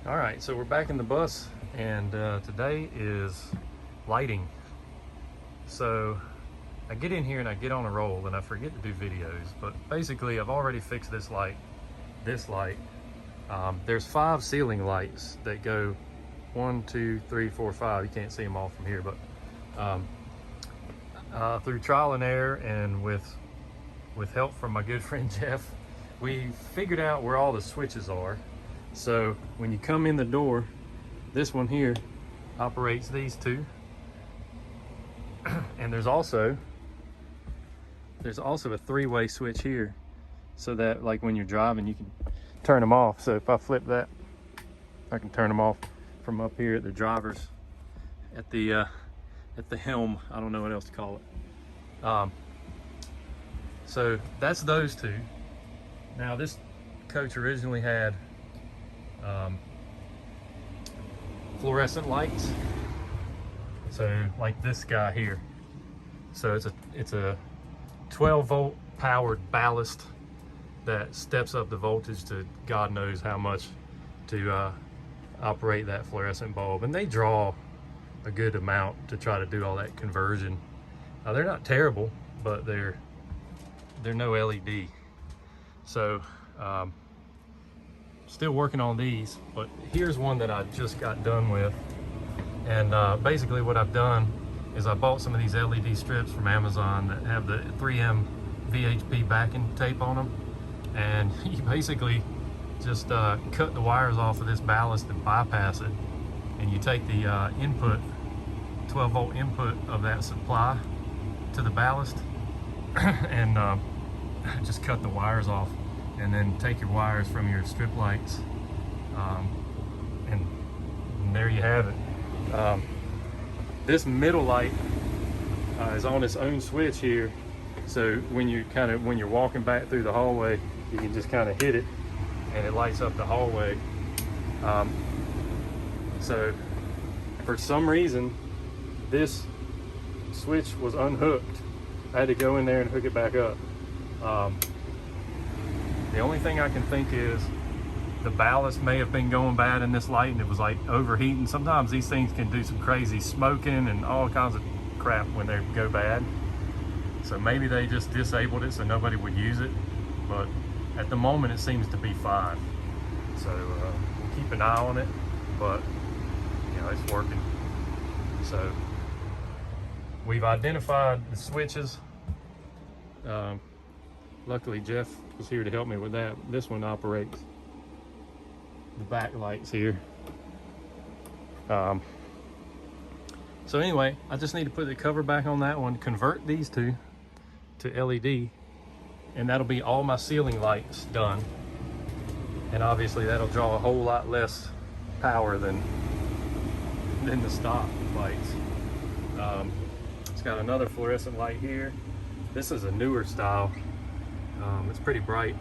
All right, so we're back in the bus, and today is lighting. So I get in here and I get on a roll and I forget to do videos, but basically I've already fixed this light. There's 5 ceiling lights that go 1, 2, 3, 4, 5. You can't see them all from here, but through trial and error and with help from my good friend Jeff, we figured out where all the switches are. So when you come in the door, this one here operates these 2. And there's also a 3-way switch here, so that like when you're driving you can turn them off. So if I flip that, I can turn them off from up here at the driver's, at the helm. I don't know what else to call it. So that's those 2. Now this coach originally had fluorescent lights, so like this guy here. So it's a 12-volt powered ballast that steps up the voltage to God knows how much to operate that fluorescent bulb, and they draw a good amount to try to do all that conversion. They're not terrible, but they're no LED. So still working on these, but here's one that I just got done with. And basically what I've done is I bought some of these LED strips from Amazon that have the 3M VHP backing tape on them, and you basically just cut the wires off of this ballast and bypass it, and you take the 12-volt input of that supply to the ballast and just cut the wires off, and then take your wires from your strip lights, and there you have it. This middle light is on its own switch here, so when you're walking back through the hallway, you can just kind of hit it and it lights up the hallway. So for some reason this switch was unhooked. I had to go in there and hook it back up. The only thing I can think is the ballast may have been going bad in this light, and it was like overheating. Sometimes these things can do some crazy smoking and all kinds of crap when they go bad. So maybe they just disabled it so nobody would use it, but at the moment it seems to be fine. So we'll keep an eye on it, but you know, it's working. So we've identified the switches. Luckily Jeff was here to help me with that. This one operates the back lights here. So anyway, I just need to put the cover back on that one, convert these 2 to LED, and that'll be all my ceiling lights done. And obviously that'll draw a whole lot less power than the stock lights. It's got another fluorescent light here. This is a newer style. It's pretty bright.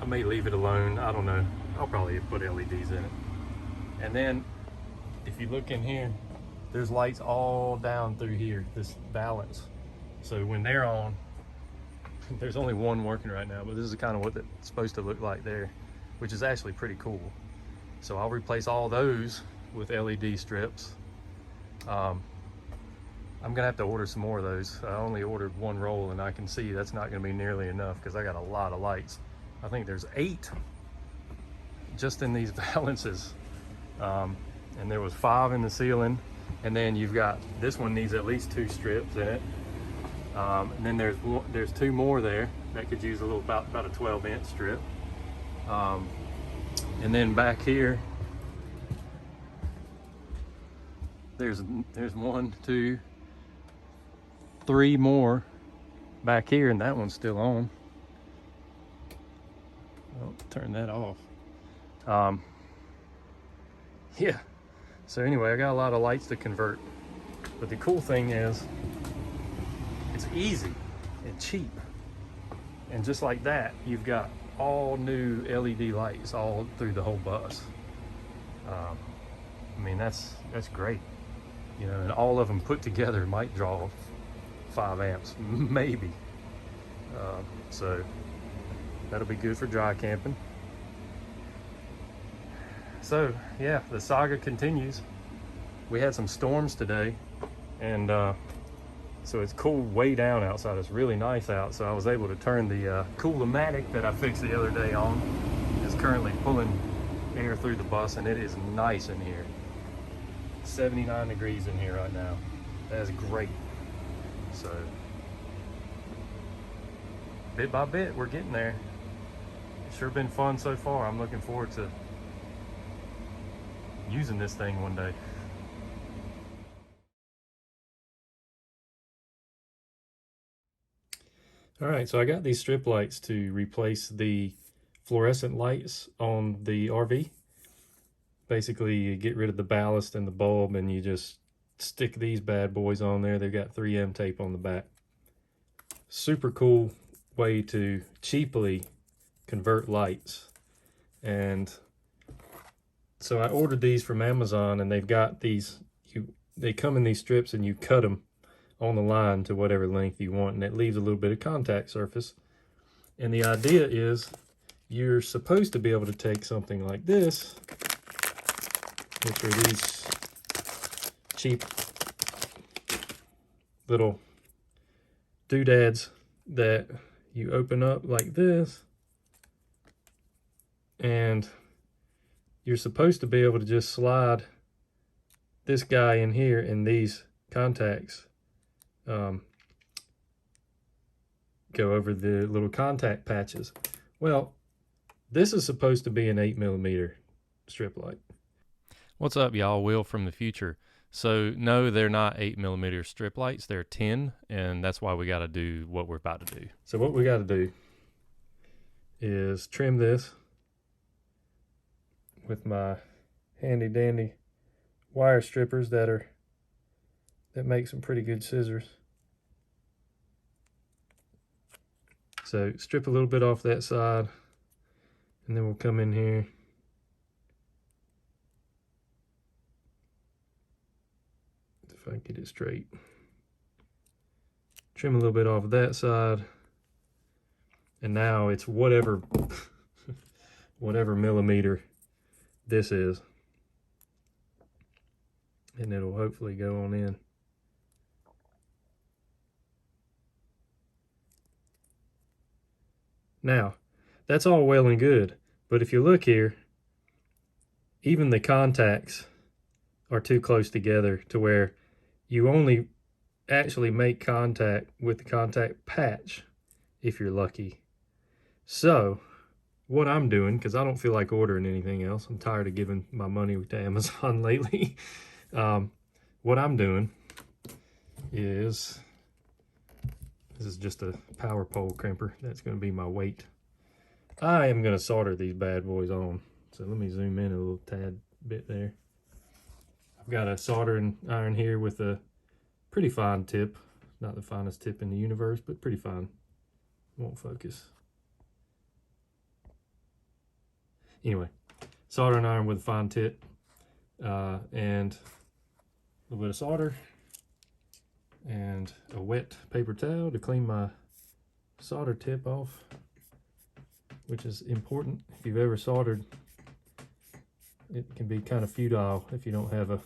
I may leave it alone, I don't know. I'll probably put LEDs in it. And then if you look in here, there's lights all down through here, this balance. So when they're on, there's only one working right now, but this is kind of what it's supposed to look like there, which is actually pretty cool. So I'll replace all those with LED strips. I'm gonna have to order some more of those. I only ordered 1 roll, and I can see that's not gonna be nearly enough because I got a lot of lights. I think there's 8 just in these balances, and there was 5 in the ceiling, and then you've got this one needs at least 2 strips in it, and then there's 2 more there that could use a little about a 12-inch strip, and then back here there's 1, 2, 3 more back here, and that one's still on. I'll turn that off. Yeah, so anyway, I got a lot of lights to convert, but the cool thing is it's easy and cheap, and just like that you've got all new LED lights all through the whole bus. I mean, that's great, you know, and all of them put together might draw 5 amps, maybe. So that'll be good for dry camping. So yeah, the saga continues. We had some storms today, and so it's cooled way down outside. It's really nice out, so I was able to turn the Cool-O-Matic that I fixed the other day on. It's currently pulling air through the bus, and it is nice in here. 79 degrees in here right now. That's great. So bit by bit, we're getting there. It's sure been fun so far. I'm looking forward to using this thing one day. All right, so I got these strip lights to replace the fluorescent lights on the RV. Basically, you get rid of the ballast and the bulb, and you just stick these bad boys on there. They've got 3M tape on the back. Super cool way to cheaply convert lights. And so I ordered these from Amazon, and they've got these, they come in these strips, and you cut them on the line to whatever length you want, and it leaves a little bit of contact surface. And the idea is you're supposed to be able to take something like this, which are these cheap little doodads that you open up like this, and you're supposed to be able to just slide this guy in here, and these contacts go over the little contact patches. Well, this is supposed to be an 8mm strip light. What's up, y'all? Will from the future. So no, they're not 8mm strip lights, they're 10, and that's why we got to do what we're about to do. So what we got to do is trim this with my handy dandy wire strippers that make some pretty good scissors. So strip a little bit off that side, and then we'll come in here. If I get it straight. Trim a little bit off that side. And now it's whatever millimeter this is. And it'll hopefully go on in. Now, that's all well and good, but if you look here, even the contacts are too close together to where you only actually make contact with the contact patch if you're lucky. So what I'm doing, because I don't feel like ordering anything else, I'm tired of giving my money to Amazon lately. What I'm doing is, this is just a power pole crimper. That's going to be my weight. I am going to solder these bad boys on. So let me zoom in a little tad bit there. I've got a soldering iron here with a pretty fine tip. Not the finest tip in the universe, but pretty fine. Won't focus. Anyway, soldering iron with a fine tip, and a little bit of solder, and a wet paper towel to clean my solder tip off, which is important. If you've ever soldered, it can be kind of futile if you don't have a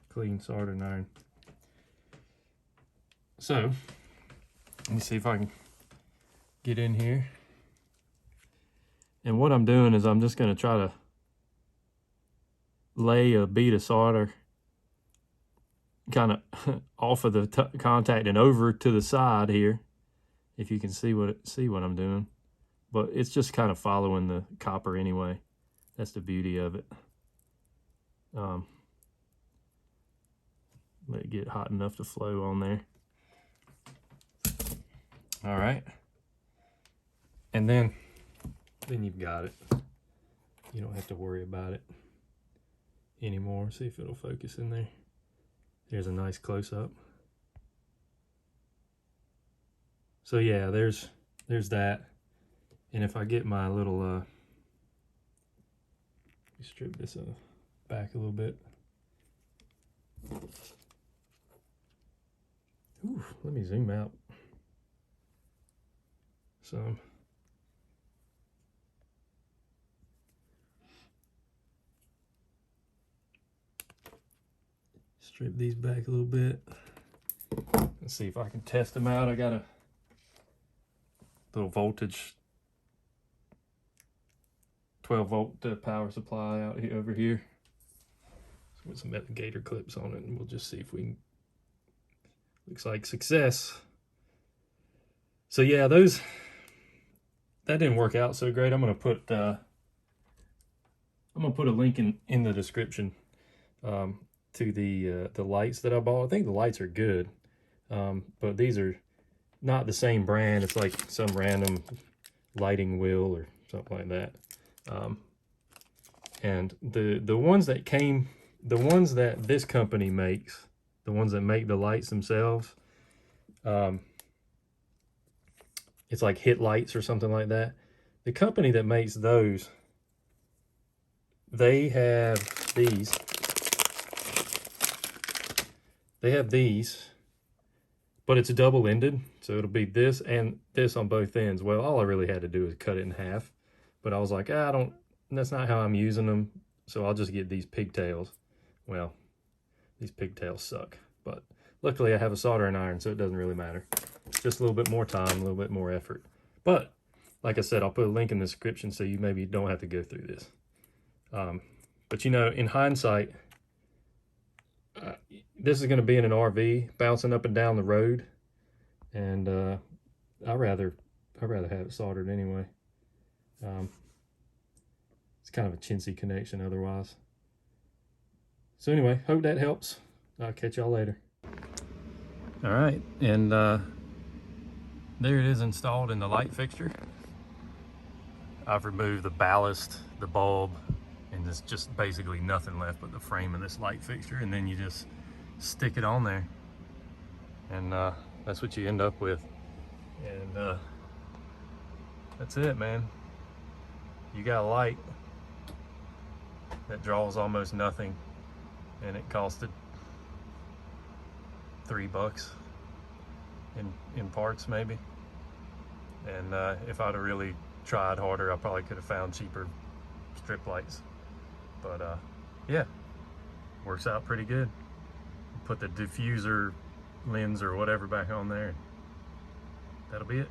clean soldering iron. So, let me see if I can get in here. And what I'm doing is I'm just going to try to lay a bead of solder kind of off of the contact and over to the side here, if you can see what I'm doing. But it's just kind of following the copper anyway. That's the beauty of it. Let it get hot enough to flow on there. All right. And then you've got it. You don't have to worry about it anymore. See if it'll focus in there. There's a nice close-up. So yeah, there's that. And if I get my little strip this back a little bit. Ooh, let me zoom out some. Strip these back a little bit. Let's see if I can test them out. I got a little voltage 12-volt power supply out here over here with some gator clips on it, and we'll just see if we can. Looks like success. So yeah, that didn't work out so great. I'm gonna put a link in the description to the lights that I bought. I think the lights are good, but these are not the same brand. It's like some random lighting wheel or something like that. And the ones that this company makes, the ones that make the lights themselves, it's like HitLights or something like that. The company that makes those, they have these. They have these, but it's double-ended, so it'll be this and this on both ends. Well, all I really had to do is cut it in half, but I was like, that's not how I'm using them, so I'll just get these pigtails. Well, these pigtails suck, but luckily I have a soldering iron, so it doesn't really matter. Just a little bit more time, a little bit more effort. But like I said, I'll put a link in the description so you maybe don't have to go through this. But you know, in hindsight, this is going to be in an RV bouncing up and down the road, and I'd rather have it soldered anyway. It's kind of a chintzy connection otherwise. So anyway, hope that helps. I'll catch y'all later. All right, and there it is installed in the light fixture. I've removed the ballast, the bulb, and there's just basically nothing left but the frame of this light fixture, and then you just stick it on there, and that's what you end up with. And that's it, man. You got a light that draws almost nothing, and it costed $3 in parts maybe. And if I'd have really tried harder, I probably could have found cheaper strip lights. But yeah, works out pretty good. Put the diffuser lens or whatever back on there. That'll be it.